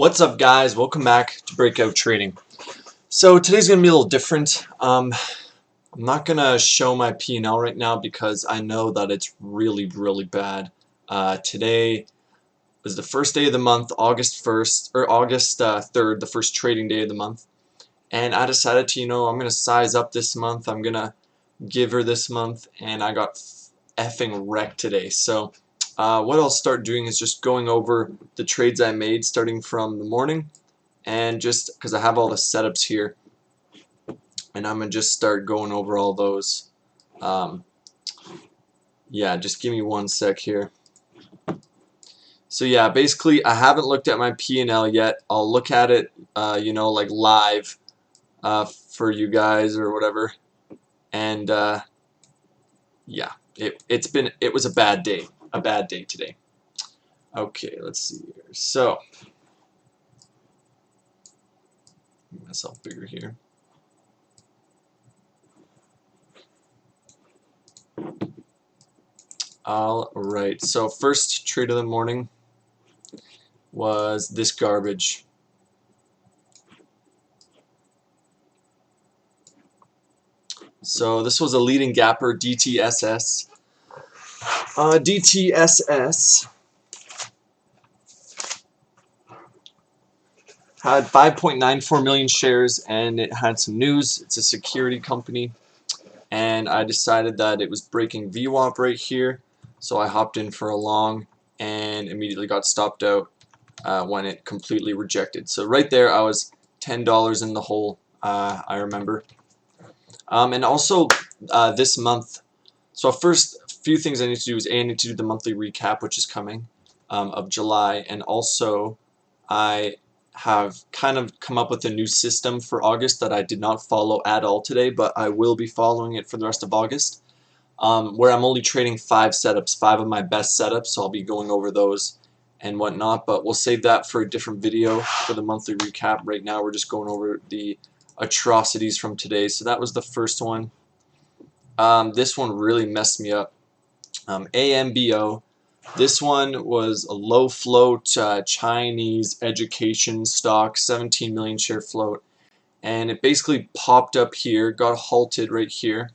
What's up, guys? Welcome back to Breakout Trading. So today's going to be a little different. I'm not going to show my P&L right now because I know that it's really bad. Today was the first day of the month, August 1st, or August 3rd, the first trading day of the month. And I decided to, I'm going to size up this month. I'm going to give her this month, and I got effing wrecked today. So what I'll start doing is just going over the trades I made starting from the morning, and just because I have all the setups here, and I'm going to just start going over all those. Yeah, just give me one sec here. So yeah, basically I haven't looked at my P&L yet. I'll look at it, like live for you guys or whatever. And yeah, it was a bad day today. Okay, let's see here. So make myself bigger here. Alright, so first trade of the morning was this garbage. So this was a leading gapper, DTSS. DTSS had 5.94 million shares, and it had some news. It's a security company, and I decided that it was breaking VWAP right here, so I hopped in for a long and immediately got stopped out when it completely rejected. So right there I was $10 in the hole, I remember. And also this month, so first few things I need to do is I need to do the monthly recap, which is coming, of July, and also I have kind of come up with a new system for August that I did not follow at all today, but I will be following it for the rest of August, where I'm only trading 5 setups, 5 of my best setups, so I'll be going over those and whatnot, but we'll save that for a different video for the monthly recap. Right now we're just going over the atrocities from today. So that was the first one. This one really messed me up. AMBO. This one was a low float Chinese education stock, 17 million share float, and it basically popped up here, got halted right here,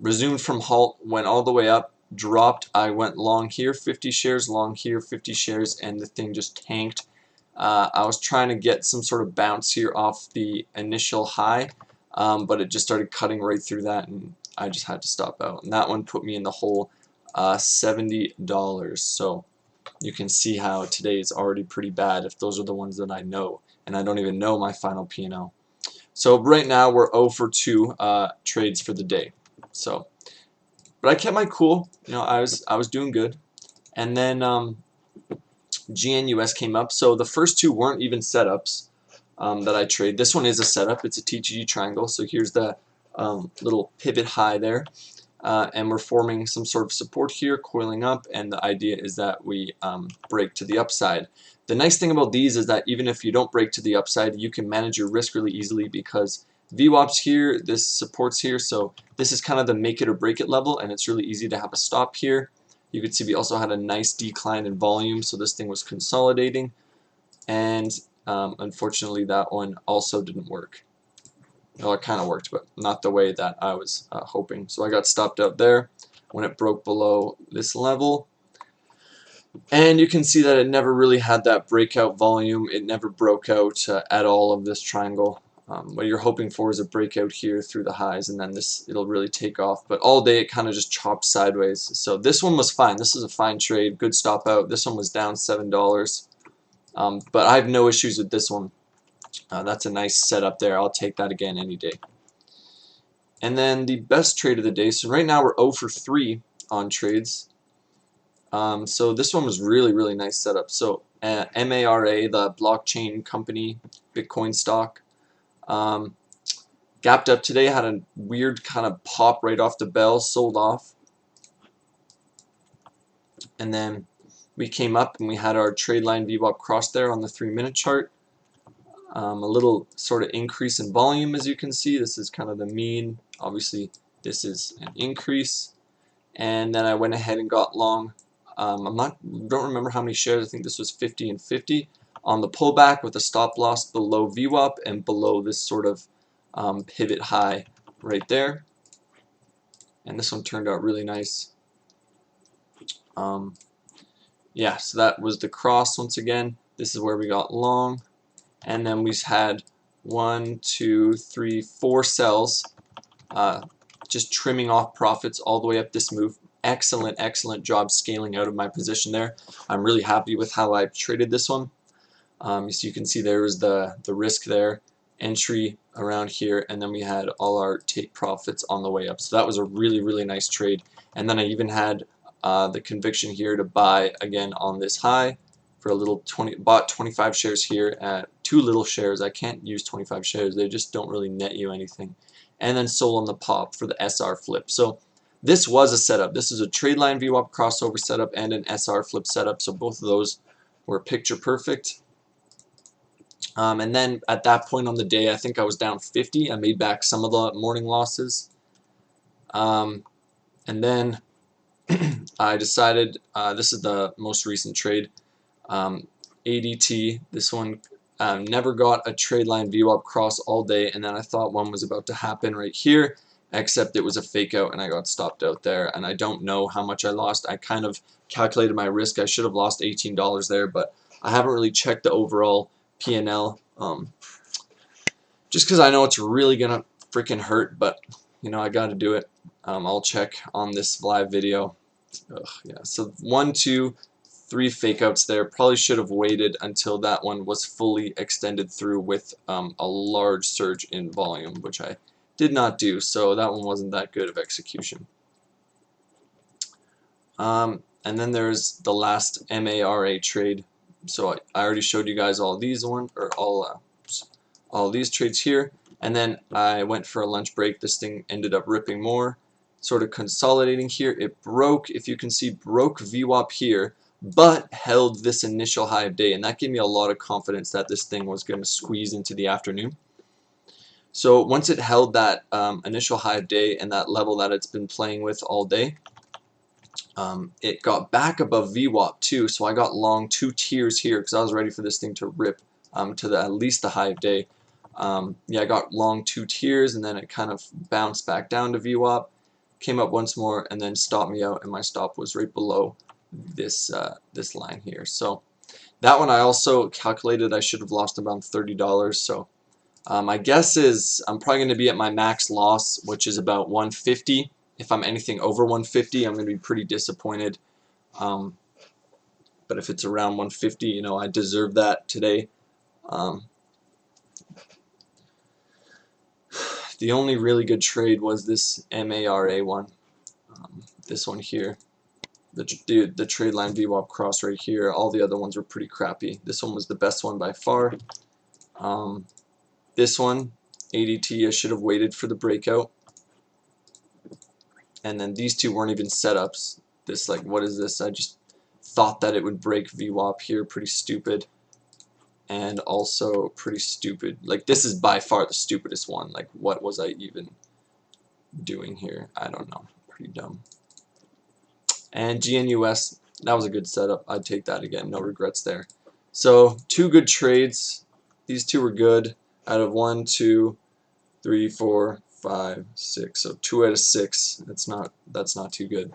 resumed from halt, went all the way up, dropped. I went long here, 50 shares, long here, 50 shares, and the thing just tanked. I was trying to get some sort of bounce here off the initial high, but it just started cutting right through that, and I just had to stop out. And that one put me in the hole, $70. So you can see how today is already pretty bad if those are the ones that I know, and I don't even know my final P&L. So right now we're 0 for 2 trades for the day. So, but I kept my cool. I was doing good, and then GNUS came up. So the first two weren't even setups that I trade. This one is a setup. It's a TGG triangle. So here's the little pivot high there, and we're forming some sort of support here, coiling up, and the idea is that we break to the upside. The nice thing about these is that even if you don't break to the upside, you can manage your risk really easily because VWAP's here, this support's here, so this is kind of the make it or break it level, and it's really easy to have a stop here. You can see we also had a nice decline in volume, so this thing was consolidating, and unfortunately that one also didn't work. Well, it kind of worked, but not the way that I was hoping. So I got stopped out there when it broke below this level. And you can see that it never really had that breakout volume. It never broke out at all of this triangle. What you're hoping for is a breakout here through the highs, and then it'll really take off. But all day it kind of just chopped sideways. So this one was fine. This is a fine trade. Good stop out. This one was down $7. But I have no issues with this one. That's a nice setup there. I'll take that again any day. And then the best trade of the day. So right now we're 0 for 3 on trades. So this one was really nice setup. So MARA, the blockchain company, Bitcoin stock, gapped up today, had a weird kind of pop right off the bell, sold off. And then we came up and we had our trade line VWAP cross there on the 3-minute chart. A little sort of increase in volume, as you can see. This is kind of the mean. Obviously this is an increase, and then I went ahead and got long. Don't remember how many shares. I think this was 50 and 50 on the pullback with a stop loss below VWAP and below this sort of pivot high right there. And this one turned out really nice. Yeah, so that was the cross once again. This is where we got long. And then we had 1, 2, 3, 4 cells, just trimming off profits all the way up this move. Excellent job scaling out of my position there. I'm really happy with how I traded this one. So you can see there was the risk there, entry around here, and then we had all our take profits on the way up. So that was a really nice trade. And then I even had the conviction here to buy again on this high for a little bought 25 shares here at 2 little shares. I can't use 25 shares, they just don't really net you anything. And then sold on the pop for the SR flip. So this was a setup. This is a trade line VWAP crossover setup and an SR flip setup, so both of those were picture perfect. And then at that point on the day, I think I was down 50. I made back some of the morning losses. And then I decided, this is the most recent trade, ADT. This one never got a trade line VWAP cross all day, and then I thought one was about to happen right here, except it was a fake out and I got stopped out there, and I don't know how much I lost. I kind of calculated my risk. I should have lost $18 there, but I haven't really checked the overall P&L, just because I know it's really gonna freaking hurt, but you know, I gotta do it. I'll check on this live video. Yeah, so 1, 2, 3 fake outs there. Probably should have waited until that one was fully extended through with a large surge in volume, which I did not do, so that one wasn't that good of execution. And then there's the last MARA trade. So I already showed you guys all these all these trades here, and then I went for a lunch break. This thing ended up ripping more, sort of consolidating here. It broke, if you can see, broke VWAP here, but held this initial high of day, and that gave me a lot of confidence that this thing was going to squeeze into the afternoon. So once it held that initial high of day and that level that it's been playing with all day, it got back above VWAP too, so I got long 2 tiers here because I was ready for this thing to rip to at least the high of day. Yeah, I got long 2 tiers, and then it kind of bounced back down to VWAP, came up once more, and then stopped me out, and my stop was right below this this line here. So that one I also calculated I should have lost about $30. So my guess is I'm probably going to be at my max loss, which is about 150. If I'm anything over 150, I'm going to be pretty disappointed. But if it's around 150, you know, I deserve that today. The only really good trade was this MARA one. This one here. The trade line VWAP cross right here. All the other ones were pretty crappy. This one was the best one by far. This one, ADT, I should have waited for the breakout. And then these two weren't even setups. This, like, what is this? I just thought that it would break VWAP here. Pretty stupid. And also pretty stupid. Like, this is by far the stupidest one. Like, what was I even doing here? I don't know. Pretty dumb. And GNUS, that was a good setup. I'd take that again. No regrets there. So 2 good trades. These 2 were good. Out of 1, 2, 3, 4, 5, 6. So 2 out of 6. That's not too good.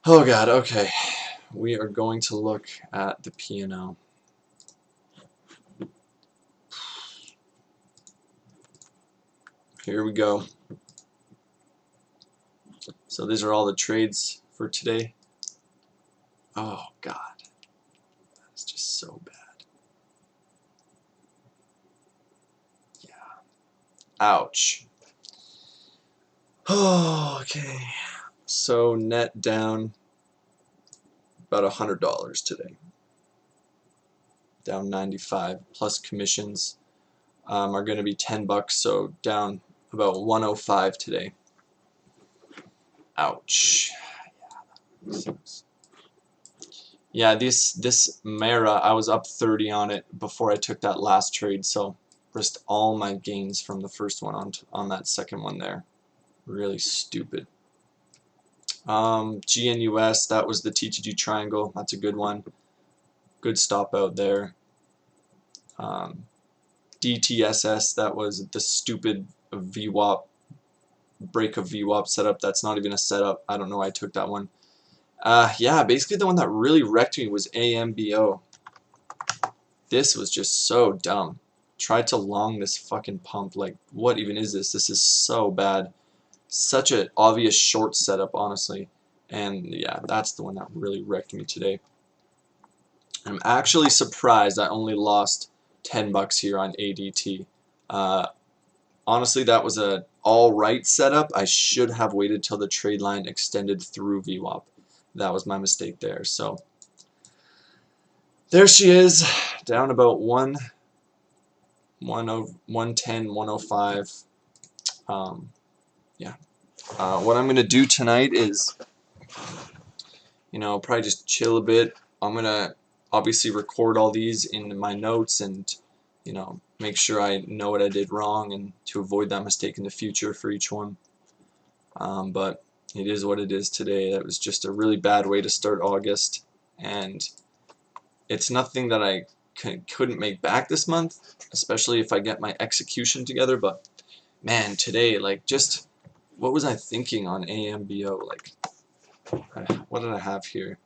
Oh God. Okay. We are going to look at the P&L. Here we go. So these are all the trades for today. Oh God. That's just so bad. Ouch. Oh, okay. So net down about $100 today. Down 95 plus commissions are going to be $10, so down about 105 today. Ouch. Yeah, this Mara, I was up 30 on it before I took that last trade, so risked all my gains from the first one on that second one there. Really stupid. GNUS, that was the TTG triangle. That's a good one. Good stop out there. DTSS, that was the stupid VWAP, break of VWAP setup. That's not even a setup. I don't know why I took that one. Yeah, basically the one that really wrecked me was AMBO. This was just so dumb. Tried to long this fucking pump. Like, what even is this? This is so bad. Such an obvious short setup, honestly. And yeah, that's the one that really wrecked me today. I'm actually surprised I only lost 10 bucks here on ADT. Honestly, that was a alright setup. I should have waited till the trade line extended through VWAP. That was my mistake there. So there she is, down about 110, 105. Yeah. What I'm gonna do tonight is, probably just chill a bit. I'm gonna obviously record all these in my notes and, make sure I know what I did wrong and to avoid that mistake in the future for each one. But it is what it is today. That was just a really bad way to start August, and it's nothing that I couldn't make back this month, especially if I get my execution together. But man, today, like, just what was I thinking on AMBO? Like, what did I have here?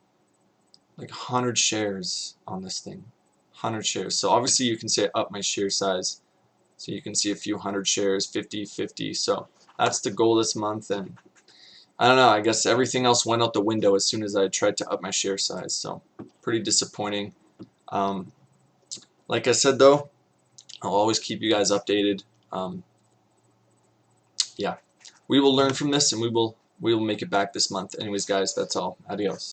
Like 100 shares on this thing. 100 shares. So obviously you can say up my share size. So you can see a few hundred shares, 50, 50. So that's the goal this month. And I don't know, I guess everything else went out the window as soon as I tried to up my share size. So pretty disappointing. Like I said, though, I'll always keep you guys updated. Yeah, we will learn from this, and we will make it back this month. Anyways, guys, that's all. Adios.